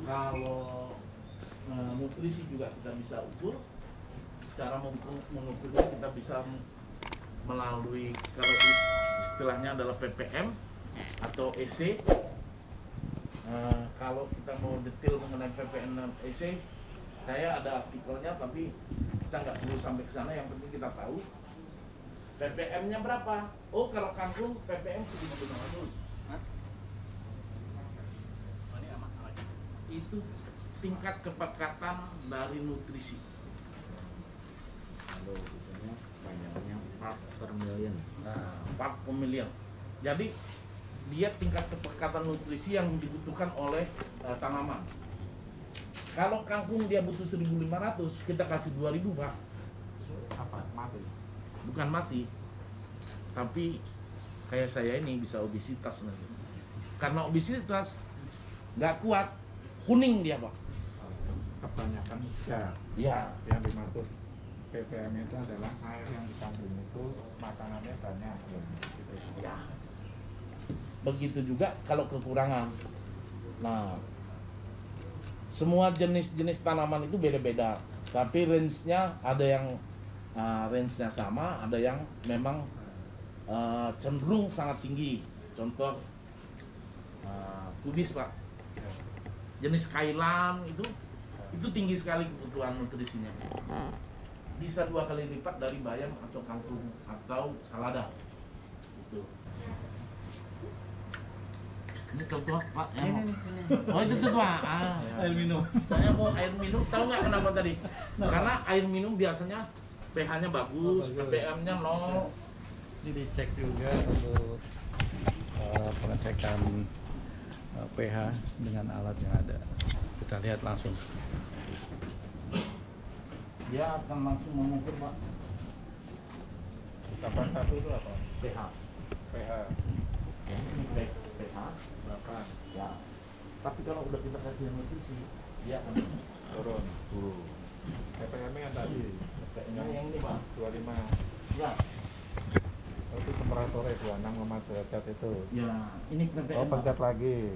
Kalau nutrisi juga kita bisa ukur. Cara mengukurnya kita bisa melalui, kalau istilahnya adalah ppm atau EC. Kalau kita mau detail mengenai ppm dan EC, saya ada artikelnya, tapi kita nggak perlu sampai ke sana. Yang penting kita tahu ppm-nya berapa. Oh, kalau kangkung ppm 1.500. Itu tingkat kepekatan dari nutrisi. Lalu biasanya banyaknya 4 per million. Nah, 4 per million. Jadi dia tingkat kepekatan nutrisi yang dibutuhkan oleh tanaman. Kalau kangkung dia butuh 1.500, kita kasih 2.000, Pak. Apa? Mati? Bukan mati, tapi kayak saya ini bisa obesitas nanti. Karena obesitas nggak kuat, kuning dia, Pak. Kebanyakan Ya. yang dimaksud ppm itu adalah air yang dikandung itu makanannya banyak gitu. Ya. Begitu juga kalau kekurangan. Nah, semua jenis-jenis tanaman itu beda-beda, tapi range-nya ada yang range-nya sama, ada yang memang cenderung sangat tinggi. Contoh kubis, Pak. Jenis kailan itu tinggi sekali kebutuhan nutrisinya. Bisa 2 kali lipat dari bayam atau kangkung atau salada. Itu. Ini contoh, Pak. Ini. Oh, itu tuh, Pak. Air minum. Saya mau air minum. Tahu nggak kenapa tadi? Karena air minum biasanya pH-nya bagus, ppm-nya 0. Ini dicek juga untuk pengecekan pH dengan alat yang ada. Kita lihat langsung. Dia akan langsung mengukur, Pak, Tambah 1 itu apa? pH. pH Ini pH berapa? ya. Tapi kalau udah kita kasih nutrisi, dia akan Turun. ppm-nya yang tadi yang ini, Pak. 25. Ya. Oh, itu temperaturnya 26 derajat itu. Ya, ini ppm. Oh, Pak. pencet lagi.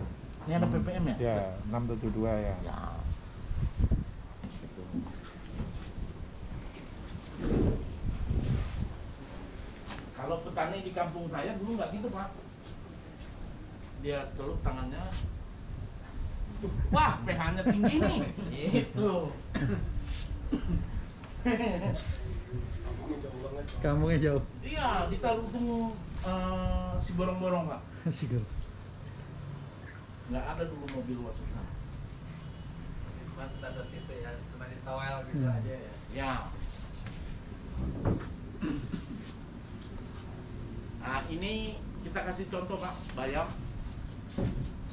Ini ada ppm ya? Ya, 672 ya. Ya. Gitu. Kalau petani di kampung saya dulu nggak gitu, Pak. Dia celup tangannya, wah pH-nya tinggi nih, gitu. Kampungnya jauh. Iya, di Tarutung si borong-borong, Pak. Nggak ada dulu mobil masuk sana. Mas batas itu ya, cuma di towel gitu aja ya. Ya. Nah, ini kita kasih contoh, Pak, bayam.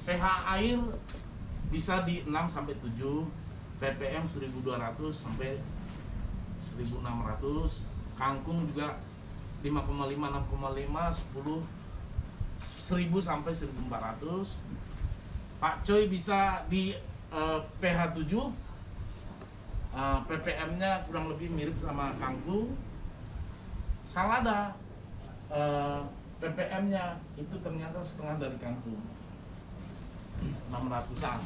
pH air bisa di 6 sampai 7, ppm 1.200 sampai 1.600, kangkung juga 5,5, 6,5, 10, 1.000 sampai 1.400. Pakcoy bisa di pH 7, ppm-nya kurang lebih mirip sama kangkung. Salada ppm-nya itu ternyata setengah dari kangkung, 600-an.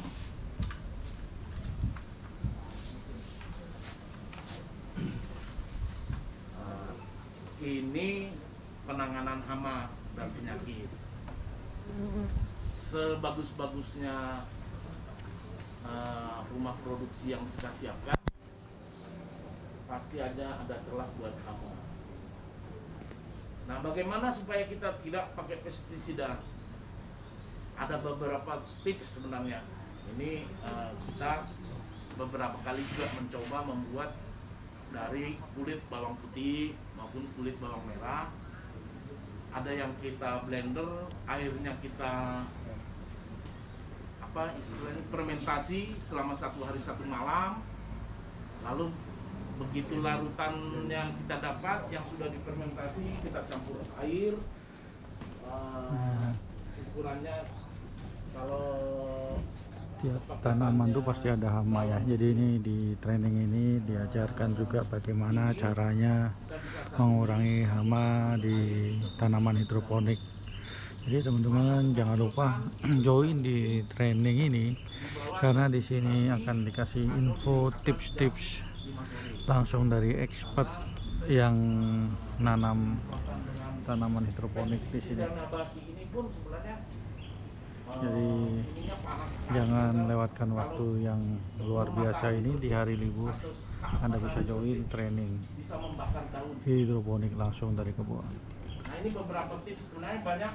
Ini penanganan hama dan penyakit. Sebagus-bagusnya rumah produksi yang kita siapkan, pasti ada celah buat hama. Nah, bagaimana supaya kita tidak pakai pestisida? Ada beberapa tips sebenarnya. Ini kita beberapa kali juga mencoba membuat dari kulit bawang putih maupun kulit bawang merah. Ada yang kita blender, airnya kita istilahnya fermentasi selama 1 hari 1 malam. Lalu begitu larutan yang kita dapat yang sudah difermentasi, kita campur air. Ukurannya kalau Setiap tanaman tuh pasti ada hama ya. Jadi ini di training ini diajarkan juga bagaimana caranya mengurangi hama di tanaman hidroponik. Jadi teman-teman jangan lupa join di training ini karena di sini akan dikasih info tips-tips langsung dari expert yang nanam tanaman hidroponik di sini. Jadi jangan lewatkan waktu yang luar biasa ini di hari libur. Anda bisa join training hidroponik langsung dari kebun. Nah, ini beberapa tips, sebenarnya banyak.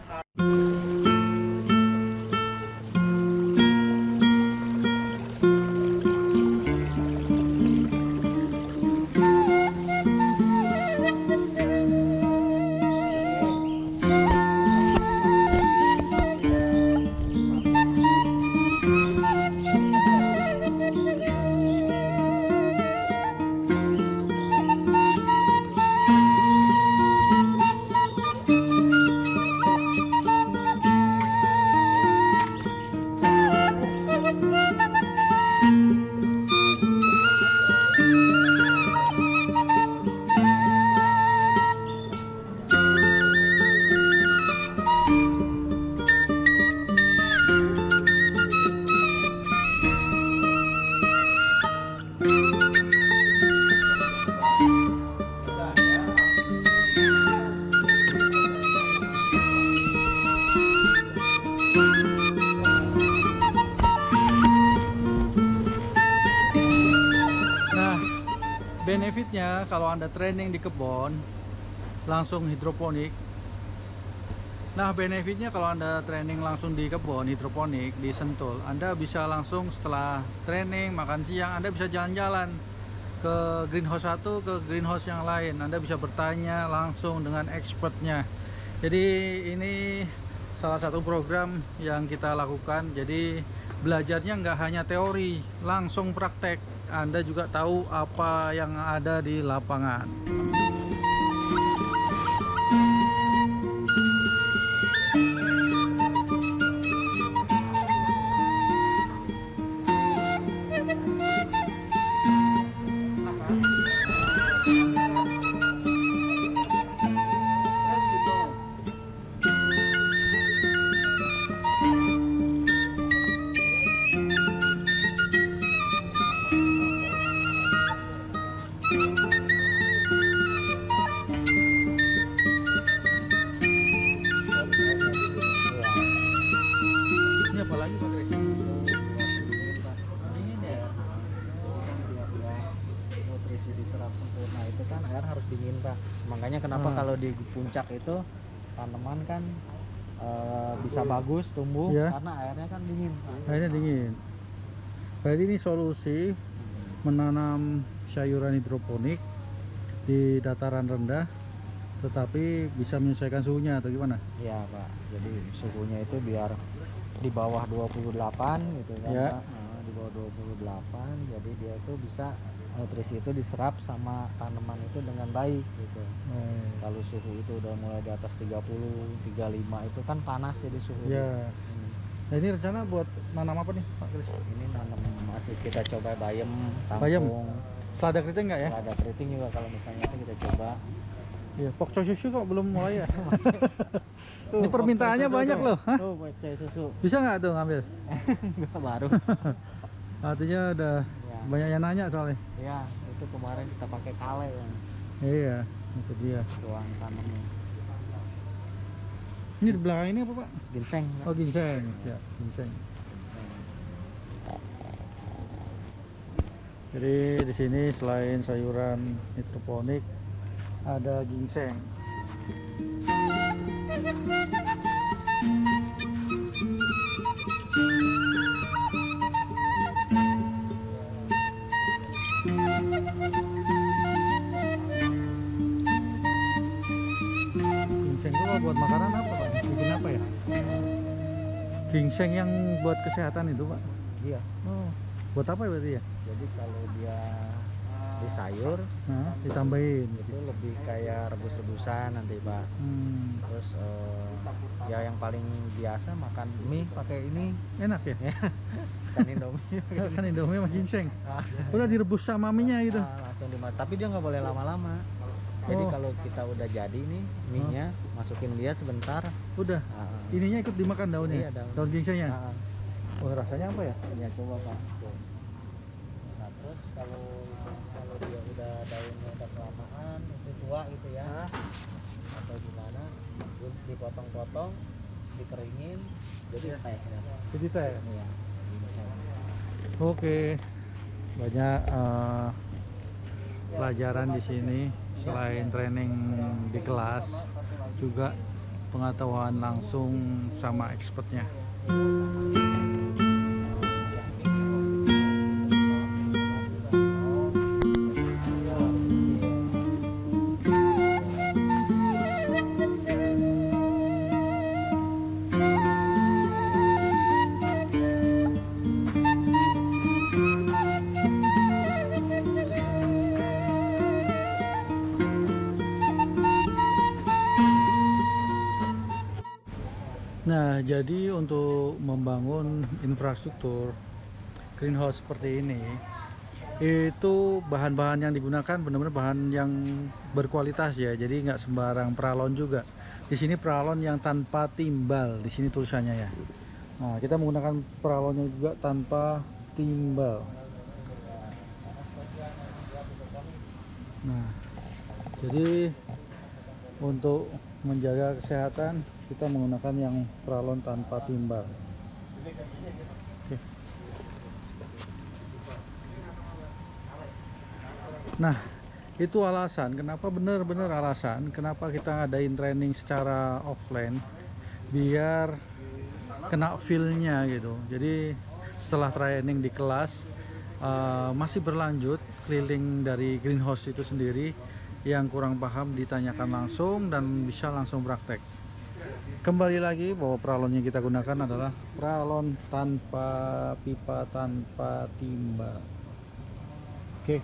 Benefitnya kalau Anda training di kebun langsung hidroponik. Nah, benefitnya kalau Anda training langsung di kebun hidroponik di Sentul, Anda bisa langsung setelah training makan siang Anda bisa jalan-jalan ke greenhouse satu ke greenhouse yang lain. Anda bisa bertanya langsung dengan expertnya. Jadi ini salah satu program yang kita lakukan. Jadi belajarnya nggak hanya teori, langsung praktek. Anda juga tahu apa yang ada di lapangan. Ini apa lagi Pak Kris? Dingin ya. Nutrisi diserap sempurna itu kan air harus dingin Pak. Makanya kenapa kalau di puncak itu tanaman kan bisa bagus tumbuh Ya. karena airnya kan dingin Pak. Airnya dingin. Berarti ini solusi menanam sayuran hidroponik di dataran rendah tetapi bisa menyesuaikan suhunya atau gimana? Iya Pak. Jadi suhunya itu biar di bawah 28 gitu kan Ya. Pak. Nah, di bawah 28 jadi dia itu bisa nutrisi itu diserap sama tanaman itu dengan baik gitu. Kalau suhu itu udah mulai di atas 30, 35 itu kan panas jadi suhu. Ya. Nah, ini rencana buat nanam apa nih Pak Kris? Ini nanam masih kita coba bayam, Bayam? kangkung, Selada keriting nggak ya? ada keriting juga kalau misalnya itu kita coba. Iya, pokco susu kok belum mulai ya? Tuh, Ini permintaannya susu banyak tuh. loh. Hah? Tuh pokco susu. Bisa nggak tuh ngambil? Enggak baru. Artinya udah Ya. banyak yang nanya soalnya. Ya, itu kemarin kita pakai kale kan. Iya, itu dia. Ruang tanamnya. Ini di belakang ini apa Pak? Ginseng. Pak. Oh, ginseng. Ya, ginseng. Ginseng. Jadi di sini selain sayuran hidroponik ada ginseng. Ginseng itu kalau buat makanan apa Pak? Bikin apa ya? Ginseng yang buat kesehatan itu Pak? Iya. Oh, buat apa berarti ya? Jadi kalau dia di sayur Nah, ditambahin itu lebih kayak rebus-rebusan nanti Pak. Terus ya yang paling biasa makan mie pakai ini Enak ya? kan Indomie. Kan Indomie sama ginseng. Ah, Udah direbus sama minyak gitu. langsung dimasak. Tapi dia nggak boleh lama-lama. Jadi Oh. kalau kita udah jadi nih mie-nya, masukin dia sebentar. Udah. Ah, Ininya ikut dimakan daunnya. Iya, daun. Daun ginsengnya. ah, Oh, rasanya apa ya? Ya coba Pak. Tuh. Nah terus kalau dia udah daunnya udah kelamaan, itu tua gitu ya, atau gimana, dipotong-potong, dikeringin, jadi teh. Jadi teh. Ya. Oke, banyak pelajaran di sini. Selain training di kelas, juga pengetahuan langsung sama expertnya. Nah, jadi untuk membangun infrastruktur greenhouse seperti ini, itu bahan-bahan yang digunakan benar-benar bahan yang berkualitas ya. Jadi nggak sembarang pralon juga. Di sini pralon yang tanpa timbal, di sini tulisannya ya. Nah, kita menggunakan pralonnya juga tanpa timbal. Nah, jadi untuk menjaga kesehatan kita menggunakan yang pralon tanpa timbal. Oke. Nah, itu alasan kenapa, benar-benar alasan kenapa kita ngadain training secara offline, biar kena feel-nya gitu. Jadi setelah training di kelas masih berlanjut keliling dari greenhouse itu sendiri. Yang kurang paham ditanyakan langsung dan bisa langsung praktek. Kembali lagi bahwa pralon yang kita gunakan adalah pralon tanpa pipa, tanpa timbal. Oke.